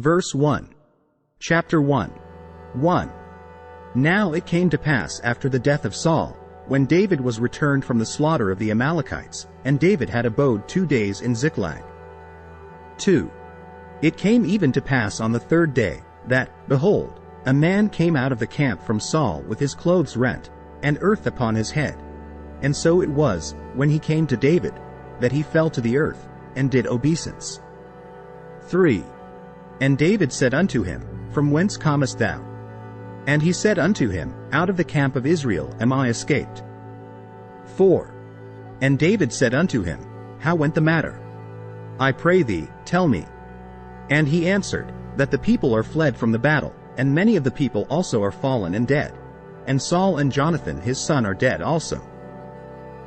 Verse 1. Chapter 1. 1. Now it came to pass after the death of Saul, when David was returned from the slaughter of the Amalekites, and David had abode 2 days in Ziklag. 2. It came even to pass on the 3rd day, that, behold, a man came out of the camp from Saul with his clothes rent, and earth upon his head. And so it was, when he came to David, that he fell to the earth, and did obeisance. 3. And David said unto him, From whence comest thou? And he said unto him, Out of the camp of Israel am I escaped. 4. And David said unto him, How went the matter? I pray thee, tell me. And he answered, That the people are fled from the battle, and many of the people also are fallen and dead. And Saul and Jonathan his son are dead also.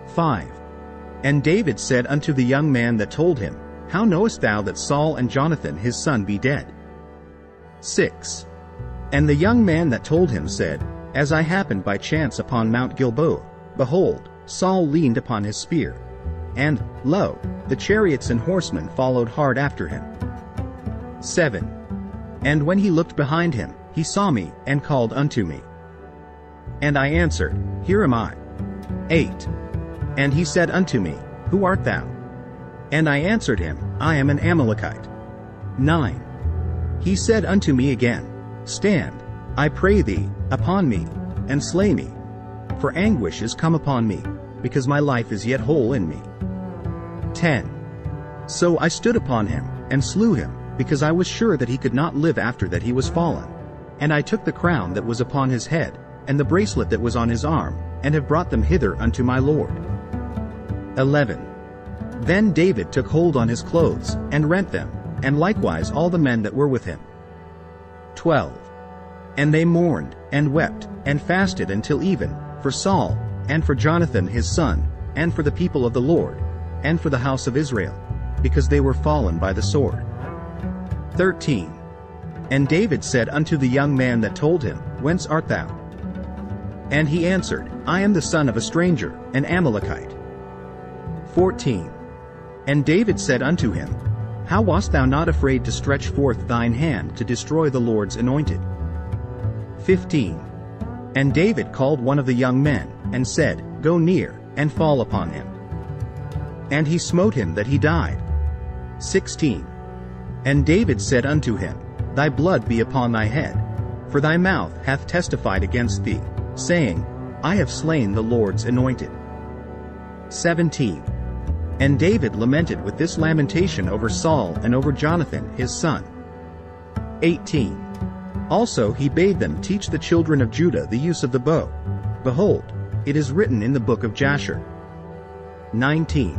5. And David said unto the young man that told him, How knowest thou that Saul and Jonathan his son be dead? 6. And the young man that told him said, As I happened by chance upon Mount Gilboa, behold, Saul leaned upon his spear. And, lo, the chariots and horsemen followed hard after him. 7. And when he looked behind him, he saw me, and called unto me. And I answered, Here am I. 8. And he said unto me, Who art thou? And I answered him, I am an Amalekite. 9. He said unto me again, Stand, I pray thee, upon me, and slay me. For anguish is come upon me, because my life is yet whole in me. 10. So I stood upon him, and slew him, because I was sure that he could not live after that he was fallen. And I took the crown that was upon his head, and the bracelet that was on his arm, and have brought them hither unto my Lord. 11. Then David took hold on his clothes, and rent them, and likewise all the men that were with him. 12. And they mourned, and wept, and fasted until even, for Saul, and for Jonathan his son, and for the people of the Lord, and for the house of Israel, because they were fallen by the sword. 13. And David said unto the young man that told him, Whence art thou? And he answered, I am the son of a stranger, an Amalekite. 14. And David said unto him, How wast thou not afraid to stretch forth thine hand to destroy the Lord's anointed? 15. And David called one of the young men, and said, Go near, and fall upon him. And he smote him that he died. 16. And David said unto him, Thy blood be upon thy head, for thy mouth hath testified against thee, saying, I have slain the Lord's anointed. 17. And David lamented with this lamentation over Saul and over Jonathan his son. 18. Also he bade them teach the children of Judah the use of the bow. Behold, it is written in the book of Jasher. 19.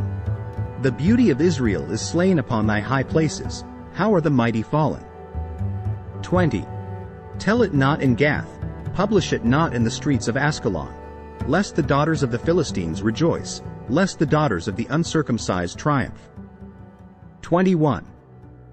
The beauty of Israel is slain upon thy high places. How are the mighty fallen? 20. Tell it not in Gath, publish it not in the streets of Askelon, lest the daughters of the Philistines rejoice, lest the daughters of the uncircumcised triumph. 21.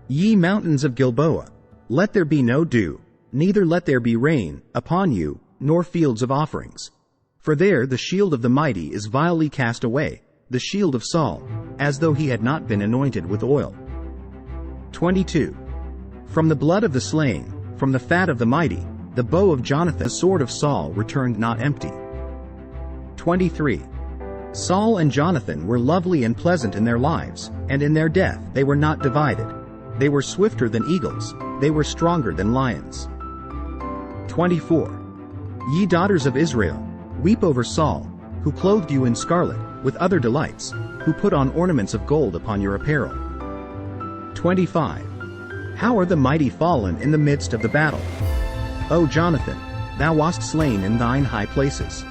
Ye mountains of Gilboa, let there be no dew, neither let there be rain, upon you, nor fields of offerings. For there the shield of the mighty is vilely cast away, the shield of Saul, as though he had not been anointed with oil. 22. From the blood of the slain, from the fat of the mighty, the bow of Jonathan, the sword of Saul returned not empty. 23. Saul and Jonathan were lovely and pleasant in their lives, and in their death they were not divided. They were swifter than eagles, they were stronger than lions. 24. Ye daughters of Israel, weep over Saul, who clothed you in scarlet, with other delights, who put on ornaments of gold upon your apparel. 25. How are the mighty fallen in the midst of the battle? O Jonathan, thou wast slain in thine high places.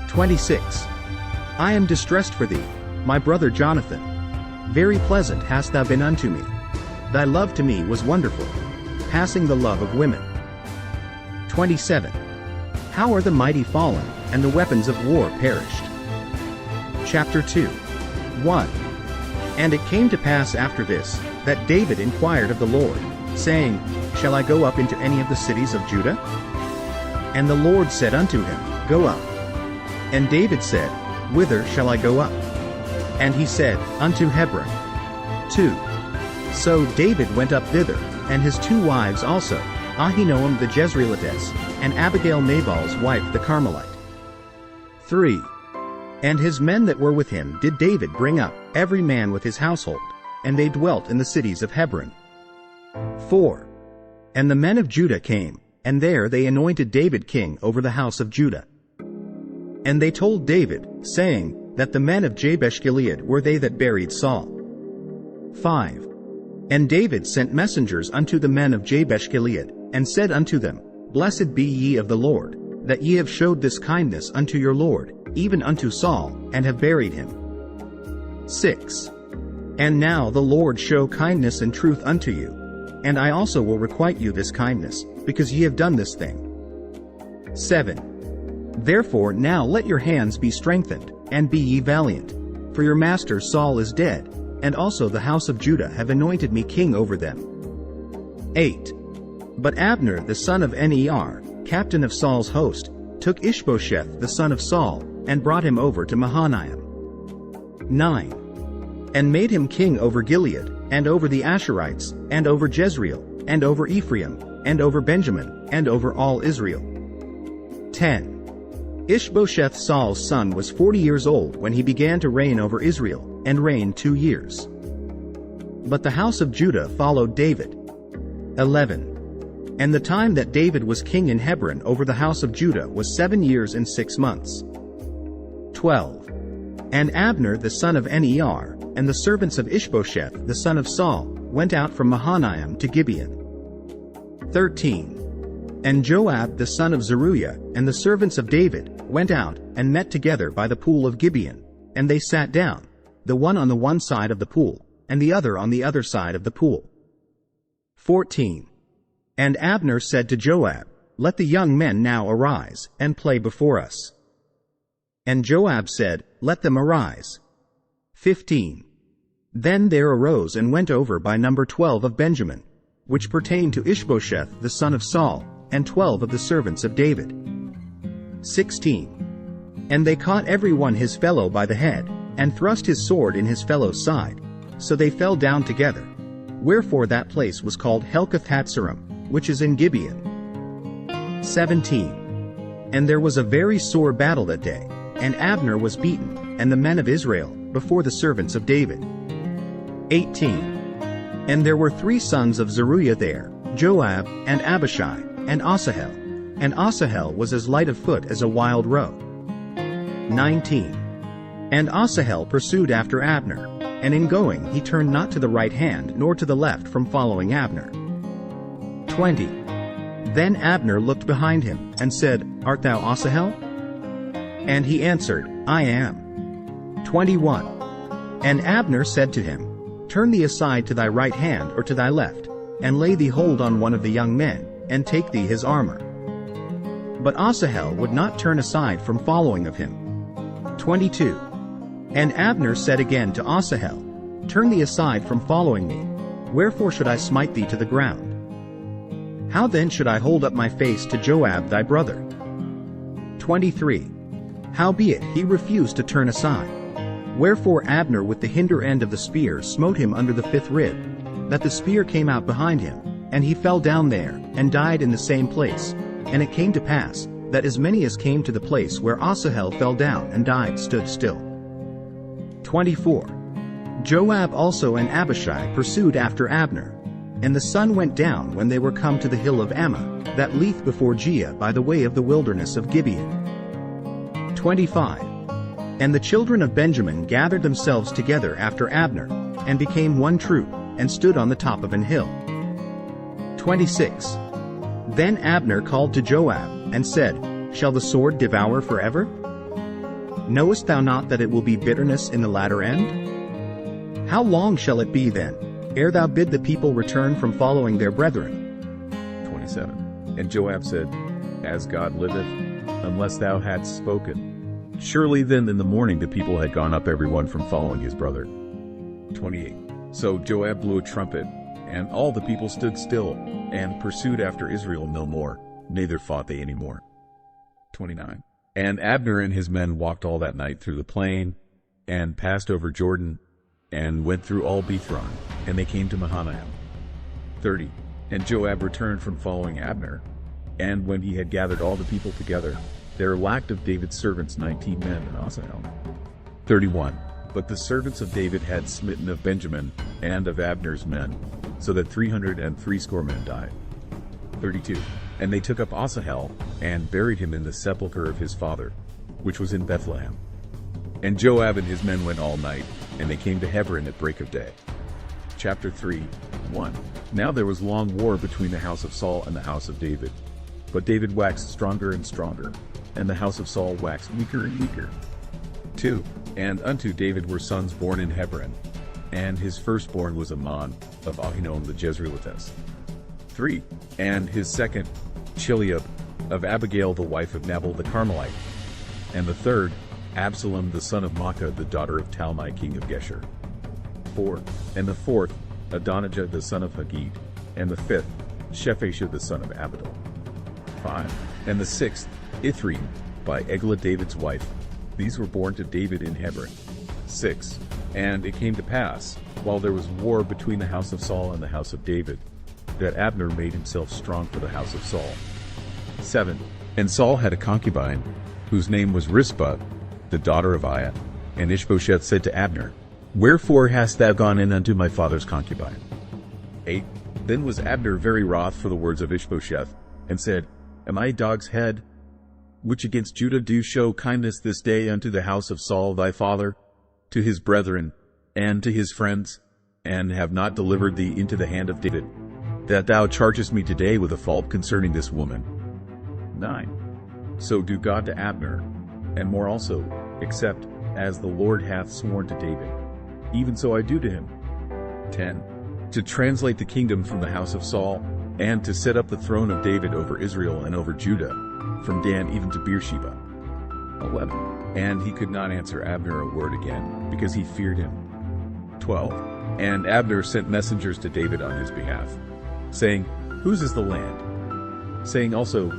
26. I am distressed for thee, my brother Jonathan. Very pleasant hast thou been unto me. Thy love to me was wonderful, passing the love of women. 27. How are the mighty fallen, and the weapons of war perished? Chapter 2. 1. And it came to pass after this, that David inquired of the Lord, saying, Shall I go up into any of the cities of Judah? And the Lord said unto him, Go up. And David said, Whither shall I go up? And he said, Unto Hebron. 2. So David went up thither, and his 2 wives also, Ahinoam the Jezreelitess, and Abigail Nabal's wife the Carmelite. 3. And his men that were with him did David bring up, every man with his household, and they dwelt in the cities of Hebron. 4. And the men of Judah came, and there they anointed David king over the house of Judah. And they told David, saying, that the men of Jabesh-Gilead were they that buried Saul. 5. And David sent messengers unto the men of Jabesh-Gilead, and said unto them, Blessed be ye of the Lord, that ye have showed this kindness unto your Lord, even unto Saul, and have buried him. 6. And now the Lord show kindness and truth unto you, and I also will requite you this kindness, because ye have done this thing. 7. Therefore now let your hands be strengthened, and be ye valiant, for your master Saul is dead, and also the house of Judah have anointed me king over them. 8. But Abner the son of Ner, captain of Saul's host, took Ishbosheth the son of Saul, and brought him over to Mahanaim. 9. And made him king over Gilead, and over the Asherites, and over Jezreel, and over Ephraim, and over Benjamin, and over all Israel. 10. Ishbosheth Saul's son was 40 years old when he began to reign over Israel, and reigned 2 years. But the house of Judah followed David. 11. And the time that David was king in Hebron over the house of Judah was 7 years and 6 months. 12. And Abner the son of Ner, and the servants of Ishbosheth the son of Saul, went out from Mahanaim to Gibeon. 13. And Joab the son of Zeruiah, and the servants of David, went out, and met together by the pool of Gibeon, and they sat down, the one on the one side of the pool, and the other on the other side of the pool. 14. And Abner said to Joab, Let the young men now arise, and play before us. And Joab said, Let them arise. 15. Then there arose and went over by number 12 of Benjamin, which pertained to Ishbosheth the son of Saul, and 12 of the servants of David. 16. And they caught every one his fellow by the head, and thrust his sword in his fellow's side, so they fell down together. Wherefore that place was called Helkath-Hatzerim, which is in Gibeon. 17. And there was a very sore battle that day, and Abner was beaten, and the men of Israel, before the servants of David. 18. And there were 3 sons of Zeruiah there, Joab, and Abishai, and Asahel. And Asahel was as light of foot as a wild roe. 19. And Asahel pursued after Abner, and in going he turned not to the right hand nor to the left from following Abner. 20. Then Abner looked behind him, and said, Art thou Asahel? And he answered, I am. 21. And Abner said to him, Turn thee aside to thy right hand or to thy left, and lay thee hold on one of the young men, and take thee his armor. But Asahel would not turn aside from following of him. 22. And Abner said again to Asahel, Turn thee aside from following me, wherefore should I smite thee to the ground? How then should I hold up my face to Joab thy brother? 23. Howbeit he refused to turn aside. Wherefore Abner with the hinder end of the spear smote him under the 5th rib, that the spear came out behind him, and he fell down there, and died in the same place. And it came to pass, that as many as came to the place where Asahel fell down and died stood still. 24. Joab also and Abishai pursued after Abner, and the sun went down when they were come to the hill of Ammah, that leath before Giah by the way of the wilderness of Gibeon. 25. And the children of Benjamin gathered themselves together after Abner, and became one troop, and stood on the top of an hill. 26. Then Abner called to Joab, and said, Shall the sword devour forever? Knowest thou not that it will be bitterness in the latter end? How long shall it be then, ere thou bid the people return from following their brethren? 27. And Joab said, As God liveth, unless thou hadst spoken, surely then in the morning the people had gone up every one from following his brother. 28. So Joab blew a trumpet, and all the people stood still, and pursued after Israel no more, neither fought they any more. 29. And Abner and his men walked all that night through the plain, and passed over Jordan, and went through all Bethron, and they came to Mahanaim. 30. And Joab returned from following Abner. And when he had gathered all the people together, there lacked of David's servants 19 men in Asahel. 31. But the servants of David had smitten of Benjamin and of Abner's men, so that 360 men died. 32. And they took up Asahel, and buried him in the sepulchre of his father, which was in Bethlehem. And Joab and his men went all night, and they came to Hebron at break of day. Chapter 3, 1. Now there was long war between the house of Saul and the house of David. But David waxed stronger and stronger, and the house of Saul waxed weaker and weaker. 2. And unto David were sons born in Hebron, and his firstborn was Amnon of Ahinoam the Jezreelitess. 3. And his second, Chileab, of Abigail the wife of Nabal the Carmelite. And the third, Absalom the son of Maacah the daughter of Talmai king of Geshur. 4. And the fourth, Adonijah the son of Haggith. And the fifth, Shephashah the son of Abidal. 5. And the sixth, Ithri, by Eglah David's wife. These were born to David in Hebron. 6. And it came to pass, while there was war between the house of Saul and the house of David, that Abner made himself strong for the house of Saul. 7. And Saul had a concubine, whose name was Rizpah, the daughter of Aiah. And Ishbosheth said to Abner, Wherefore hast thou gone in unto my father's concubine? 8. Then was Abner very wroth for the words of Ishbosheth, and said, Am I a dog's head, which against Judah do show kindness this day unto the house of Saul thy father, to his brethren, and to his friends, and have not delivered thee into the hand of David, that thou chargest me today with a fault concerning this woman? 9. So do God to Abner, and more also, except as the Lord hath sworn to David, even so I do to him. 10. To translate the kingdom from the house of Saul, and to set up the throne of David over Israel and over Judah, from Dan even to Beersheba. 11. And he could not answer Abner a word again, because he feared him. 12. And Abner sent messengers to David on his behalf, saying, Whose is the land? Saying also,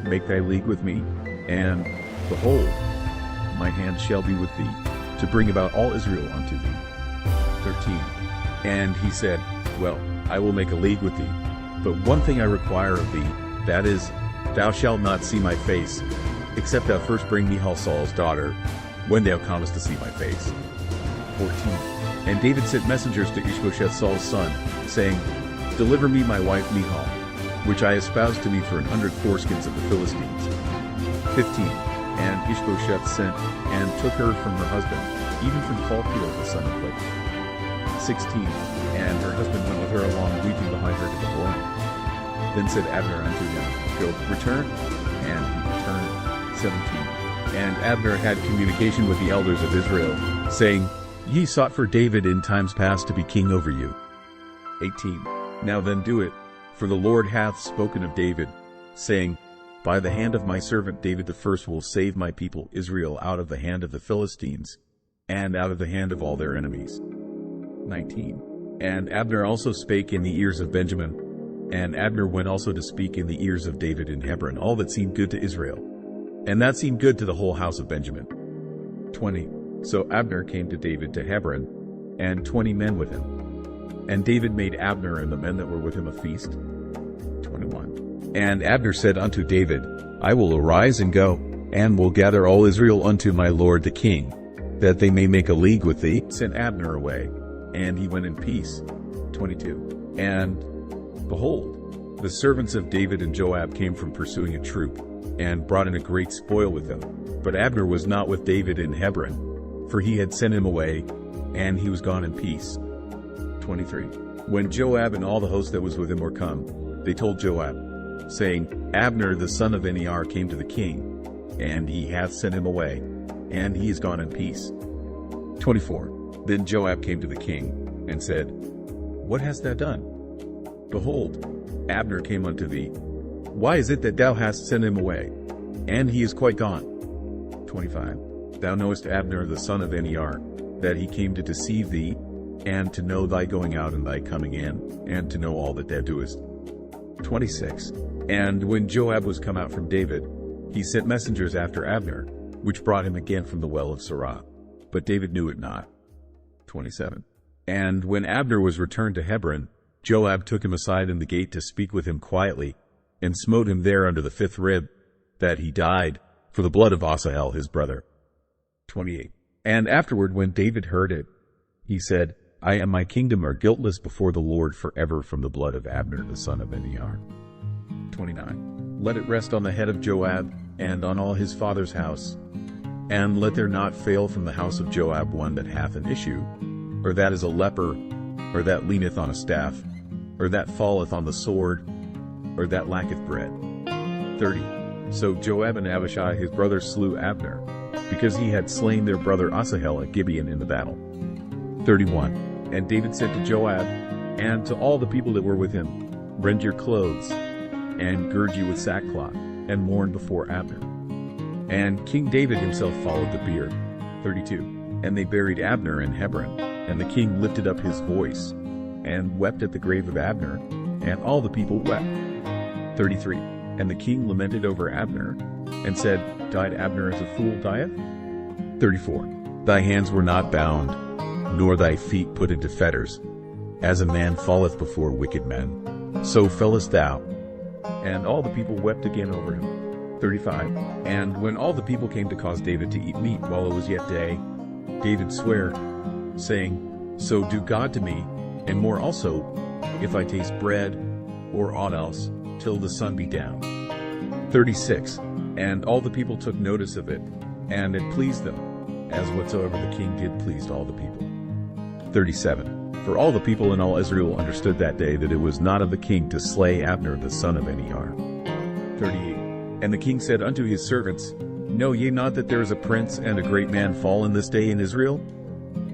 Make thy league with me, and, behold, my hand shall be with thee, to bring about all Israel unto thee. 13. And he said, Well, I will make a league with thee, but one thing I require of thee, that is, thou shalt not see my face, except thou first bring me Saul's daughter, when thou comest to see my face. 14. And David sent messengers to Ishbosheth Saul's son, saying, Deliver me my wife Michal, which I espoused to me for 100 foreskins of the Philistines. 15. And Ishbosheth sent, and took her from her husband, even from Phaltiel the son of Lachish. 16. And her husband went with her along, weeping behind her to the door. Then said Abner unto him, Go, return. And he returned. 17. And Abner had communication with the elders of Israel, saying, Ye sought for David in times past to be king over you. 18. Now then do it, for the Lord hath spoken of David, saying, By the hand of my servant David the first will save my people Israel out of the hand of the Philistines, and out of the hand of all their enemies. 19. And Abner also spake in the ears of Benjamin, and Abner went also to speak in the ears of David in Hebron all that seemed good to Israel, and that seemed good to the whole house of Benjamin. 20. So Abner came to David to Hebron, and 20 men with him. And David made Abner and the men that were with him a feast. 21. And Abner said unto David, I will arise and go, and will gather all Israel unto my lord the king, that they may make a league with thee. Sent Abner away, and he went in peace. 22. And, behold, the servants of David and Joab came from pursuing a troop, and brought in a great spoil with them. But Abner was not with David in Hebron, for he had sent him away, and he was gone in peace. 23. When Joab and all the host that was with him were come, they told Joab, saying, Abner the son of Near came to the king, and he hath sent him away, and he is gone in peace. 24. Then Joab came to the king, and said, What hast thou done? Behold, Abner came unto thee. Why is it that thou hast sent him away? And he is quite gone. 25. Thou knowest Abner the son of Near, that he came to deceive thee, and to know thy going out and thy coming in, and to know all that thou doest. 26. And when Joab was come out from David, he sent messengers after Abner, which brought him again from the well of Sirah. But David knew it not. 27. And when Abner was returned to Hebron, Joab took him aside in the gate to speak with him quietly, and smote him there under the 5th rib, that he died, for the blood of Asahel his brother. 28. And afterward, when David heard it, he said, I and my kingdom are guiltless before the Lord forever from the blood of Abner the son of Near. 29. Let it rest on the head of Joab, and on all his father's house. And let there not fail from the house of Joab one that hath an issue, or that is a leper, or that leaneth on a staff, or that falleth on the sword, or that lacketh bread. 30. So Joab and Abishai his brother slew Abner, because he had slain their brother Asahel at Gibeon in the battle. 31. And David said to Joab, and to all the people that were with him, rend your clothes, and gird you with sackcloth, and mourn before Abner. And King David himself followed the bier. 32. And they buried Abner in Hebron, and the king lifted up his voice, and wept at the grave of Abner, and all the people wept. 33. And the king lamented over Abner, and said, Died Abner as a fool dieth? 34. Thy hands were not bound, nor thy feet put into fetters. As a man falleth before wicked men, so fellest thou. And all the people wept again over him. 35. And when all the people came to cause David to eat meat while it was yet day, David sware, saying, So do God to me, and more also, if I taste bread, or aught else, till the sun be down. 36. And all the people took notice of it, and it pleased them, as whatsoever the king did pleased all the people. 37. For all the people in all Israel understood that day that it was not of the king to slay Abner the son of Near. 38. And the king said unto his servants, Know ye not that there is a prince and a great man fallen this day in Israel?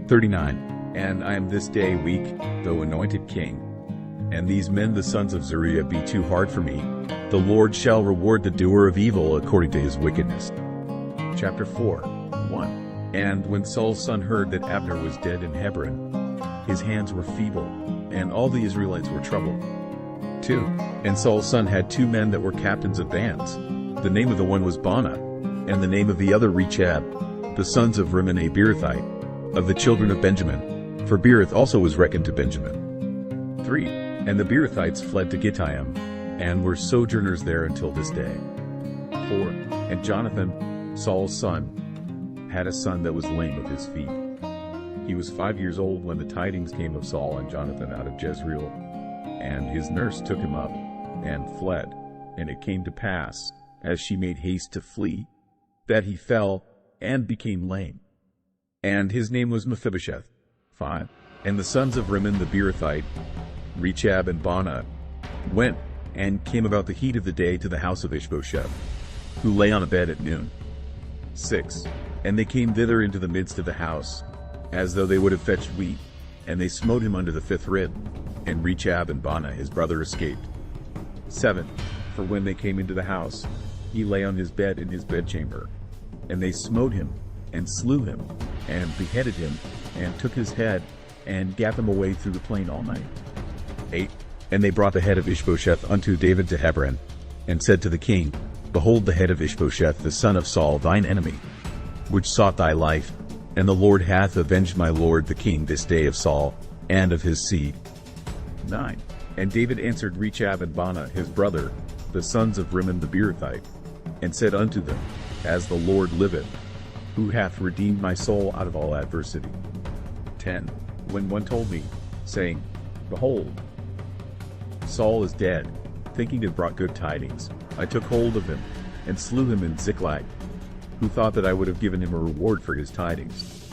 39. And I am this day weak, though anointed king. And these men the sons of Zeruiah be too hard for me. The Lord shall reward the doer of evil according to his wickedness. Chapter 4. 1. And when Saul's son heard that Abner was dead in Hebron, his hands were feeble, and all the Israelites were troubled. 2. And Saul's son had 2 men that were captains of bands. The name of the one was Baanah, and the name of the other Rechab, the sons of Rimmon a Beerothite, of the children of Benjamin, for Beeroth also was reckoned to Benjamin. 3. And the Beerothites fled to Gittaim, and were sojourners there until this day. 4. And Jonathan, Saul's son, had a son that was lame of his feet. He was 5 years old when the tidings came of Saul and Jonathan out of Jezreel, and his nurse took him up, and fled. And it came to pass, as she made haste to flee, that he fell, and became lame. And his name was Mephibosheth. 5. And the sons of Rimmon the Beerothite, Rechab and Baanah, went, and came about the heat of the day to the house of Ishbosheth, who lay on a bed at noon. 6. And they came thither into the midst of the house, as though they would have fetched wheat, and they smote him under the 5th rib, and Rechab and Baanah his brother escaped. 7. For when they came into the house, he lay on his bed in his bedchamber, and they smote him, and slew him, and beheaded him, and took his head, and gat them away through the plain all night. 8. And they brought the head of Ishbosheth unto David to Hebron, and said to the king, Behold the head of Ishbosheth the son of Saul thine enemy, which sought thy life, and the Lord hath avenged my lord the king this day of Saul, and of his seed. 9. And David answered Rechab and Baanah his brother, the sons of Rimmon the Beerothite, and said unto them, As the Lord liveth, who hath redeemed my soul out of all adversity. 10. When one told me, saying, Behold, Saul is dead, thinking to have brought good tidings, I took hold of him, and slew him in Ziklag, who thought that I would have given him a reward for his tidings.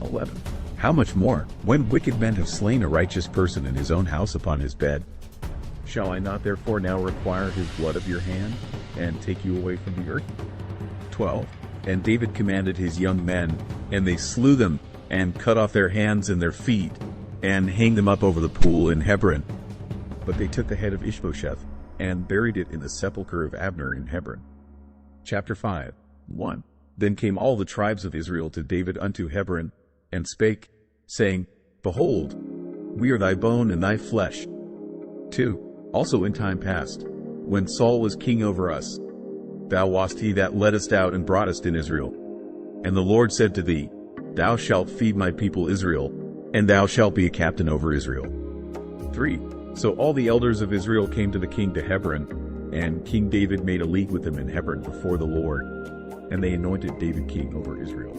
11. How much more, when wicked men have slain a righteous person in his own house upon his bed? Shall I not therefore now require his blood of your hand, and take you away from the earth? 12. And David commanded his young men, and they slew them, and cut off their hands and their feet, and hanged them up over the pool in Hebron. But they took the head of Ishbosheth, and buried it in the sepulchre of Abner in Hebron. Chapter 5. 1. Then came all the tribes of Israel to David unto Hebron, and spake, saying, Behold, we are thy bone and thy flesh. 2. Also in time past, when Saul was king over us, thou wast he that leddest out and broughtest in Israel. And the Lord said to thee, Thou shalt feed my people Israel, and thou shalt be a captain over Israel. 3. So all the elders of Israel came to the king to Hebron, and King David made a league with them in Hebron before the Lord, and they anointed David king over Israel.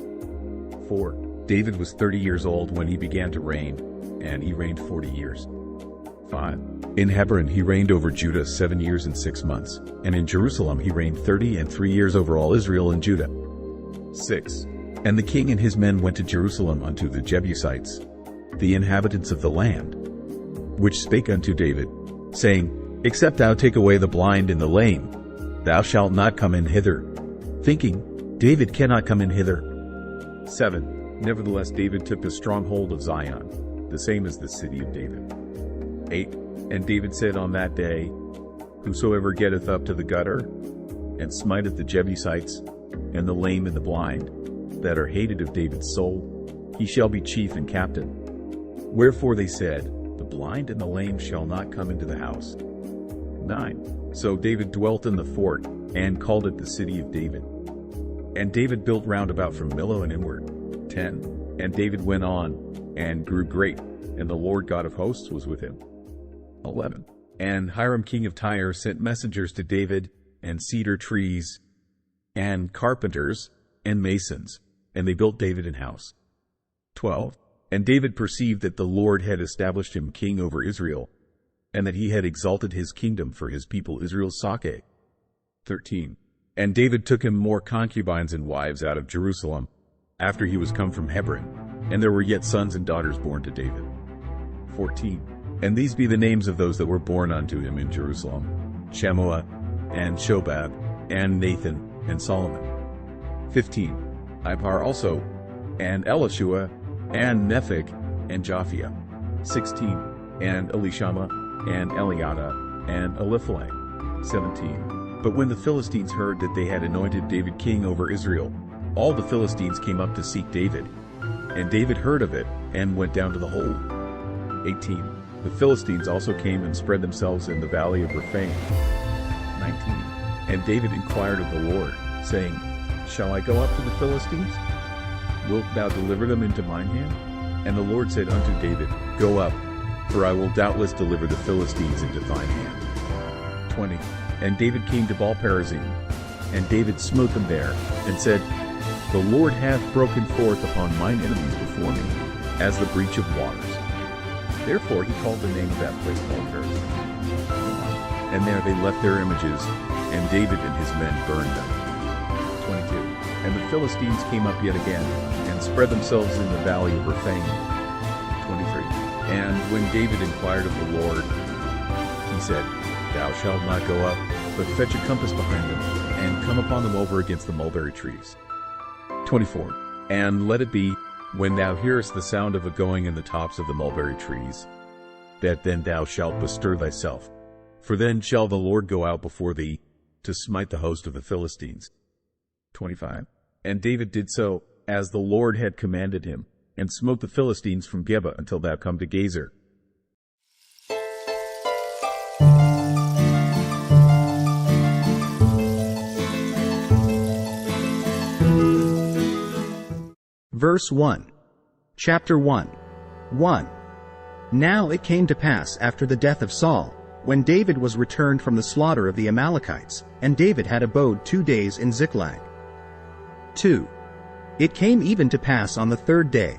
4. David was 30 years old when he began to reign, and he reigned 40 years. 5. In Hebron he reigned over Judah 7 years and 6 months, and in Jerusalem he reigned 30 and 3 years over all Israel and Judah. 6. And the king and his men went to Jerusalem unto the Jebusites, the inhabitants of the land, which spake unto David, saying, Except thou take away the blind and the lame, thou shalt not come in hither, thinking, David cannot come in hither. 7. Nevertheless David took the stronghold of Zion, the same as the city of David. 8. And David said on that day, Whosoever getteth up to the gutter, and smiteth the Jebusites, and the lame and the blind, that are hated of David's soul, he shall be chief and captain. Wherefore they said, The blind and the lame shall not come into the house. 9. So David dwelt in the fort, and called it the city of David. And David built round about from Millo and inward. 10. And David went on, and grew great, and the Lord God of hosts was with him. 11. And Hiram king of Tyre sent messengers to David, and cedar trees, and carpenters, and masons, and they built David an house. 12. And David perceived that the Lord had established him king over Israel, and that he had exalted his kingdom for his people Israel's sake. 13. And David took him more concubines and wives out of Jerusalem, after he was come from Hebron, and there were yet sons and daughters born to David. 14. And these be the names of those that were born unto him in Jerusalem, Shammua, and Shobab, and Nathan, and Solomon. 15. Ibhar also, and Elishua, and Nepheg, and Japhia. 16. And Elishama, and Eliada, and Eliphalet. 17. But when the Philistines heard that they had anointed David king over Israel, all the Philistines came up to seek David. And David heard of it, and went down to the hold. 18. The Philistines also came and spread themselves in the valley of Rephaim. 19. And David inquired of the Lord, saying, Shall I go up to the Philistines? Wilt thou deliver them into mine hand? And the Lord said unto David, Go up, for I will doubtless deliver the Philistines into thine hand. 20. And David came to Baal-perazim, and David smote them there, and said, The Lord hath broken forth upon mine enemies before me, as the breach of waters. Therefore he called the name of that place Baal-perazim. And there they left their images, and David and his men burned them. 22. And the Philistines came up yet again, and spread themselves in the valley of Rephaim. 23. And when David inquired of the Lord, he said, Thou shalt not go up, but fetch a compass behind them, and come upon them over against the mulberry trees. 24. And let it be, when thou hearest the sound of a going in the tops of the mulberry trees, that then thou shalt bestir thyself, for then shall the Lord go out before thee, to smite the host of the Philistines. 25. And David did so, as the Lord had commanded him, and smote the Philistines from Geba until thou come to Gazer. Verse 1. Chapter 1. 1. Now it came to pass after the death of Saul, when David was returned from the slaughter of the Amalekites, and David had abode 2 days in Ziklag. 2. It came even to pass on the third day,